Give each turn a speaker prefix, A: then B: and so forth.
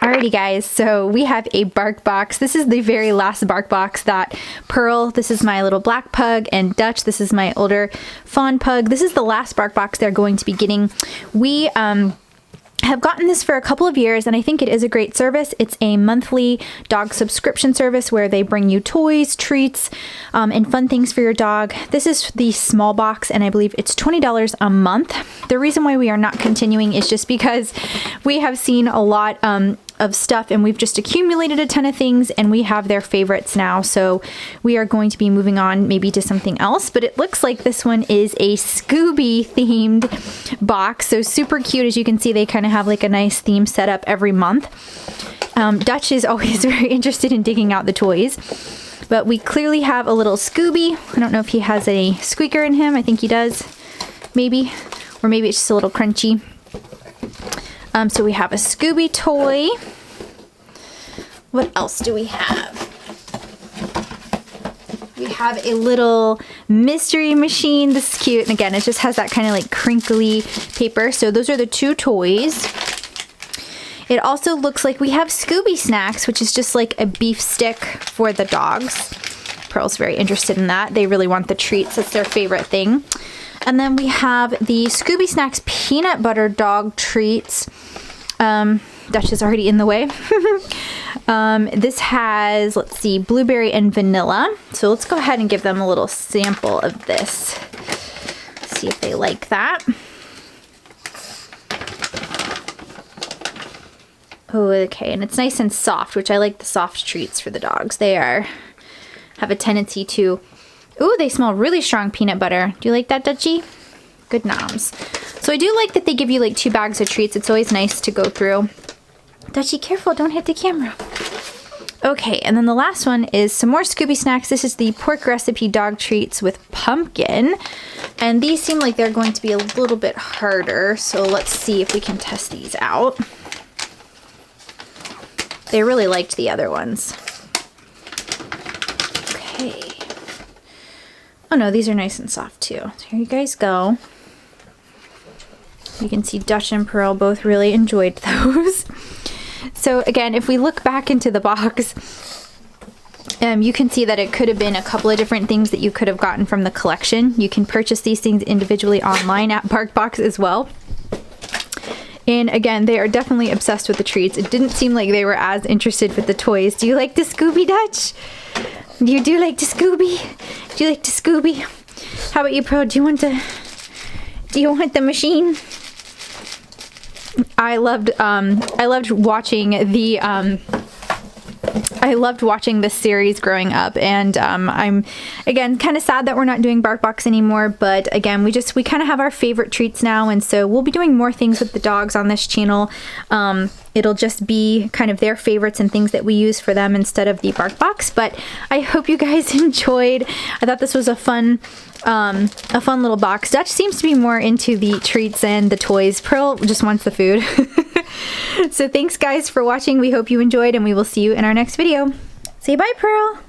A: Alrighty guys, so we have a BarkBox. This is the very last BarkBox that Pearl, this is my little black pug, and Dutch, this is my older fawn pug. This is the last BarkBox they're going to be getting. We have gotten this for a couple of years, and I think it is a great service. It's a monthly dog subscription service where they bring you toys, treats, and fun things for your dog. This is the small box, and I believe it's $20 a month. The reason why we are not continuing is just because we have seen a lot of stuff, and we've just accumulated a ton of things, and we have their favorites now, so we are going to be moving on maybe to something else. But it looks like this one is a Scooby themed box, so super cute. As you can see, they kind of have like a nice theme set up every month. Dutch is always very interested in digging out the toys, but we clearly have a little Scooby. I don't know if he has a squeaker in him. I think he does, maybe, or maybe it's just a little crunchy. So we have a Scooby toy. What else do we have? We have a little mystery machine. This is cute. And again, it just has that kind of like crinkly paper. So those are the two toys. It also looks like we have Scooby snacks, which is just like a beef stick for the dogs. Pearl's very interested in that. They really want the treats. It's their favorite thing. And then we have the Scooby Snacks peanut butter dog treats. Dutch is already in the way. This has, let's see, blueberry and vanilla. So let's go ahead and give them a little sample of this. See if they like that. Oh, okay, and it's nice and soft, which I like the soft treats for the dogs. They have a tendency to... Ooh, they smell really strong peanut butter. Do you like that, Dutchie? Good noms. So I do like that they give you like 2 bags of treats. It's always nice to go through. Dutchie, careful, don't hit the camera. Okay, and then the last one is some more Scooby snacks. This is the pork recipe dog treats with pumpkin. And these seem like they're going to be a little bit harder. So let's see if we can test these out. They really liked the other ones. Okay. Oh no, these are nice and soft too. So here you guys go. You can see Dutch and Pearl both really enjoyed those. So again, if we look back into the box, you can see that it could have been a couple of different things that you could have gotten from the collection. You can purchase these things individually online at BarkBox as well. And again, they are definitely obsessed with the treats. It didn't seem like they were as interested with the toys. Do you like the Scooby, Dutch? You do like to Scooby? Do you like to Scooby? How about you, Pearl? Do you want the machine? I loved watching this series growing up, and I'm again kind of sad that we're not doing BarkBox anymore, but again we kind of have our favorite treats now, and so we'll be doing more things with the dogs on this channel. It'll just be kind of their favorites and things that we use for them instead of the BarkBox. But I hope you guys enjoyed. I thought this was a fun little box. Dutch seems to be more into the treats and the toys. Pearl just wants the food. So thanks guys for watching. We hope you enjoyed, and we will see you in our next video. Say bye, Pearl.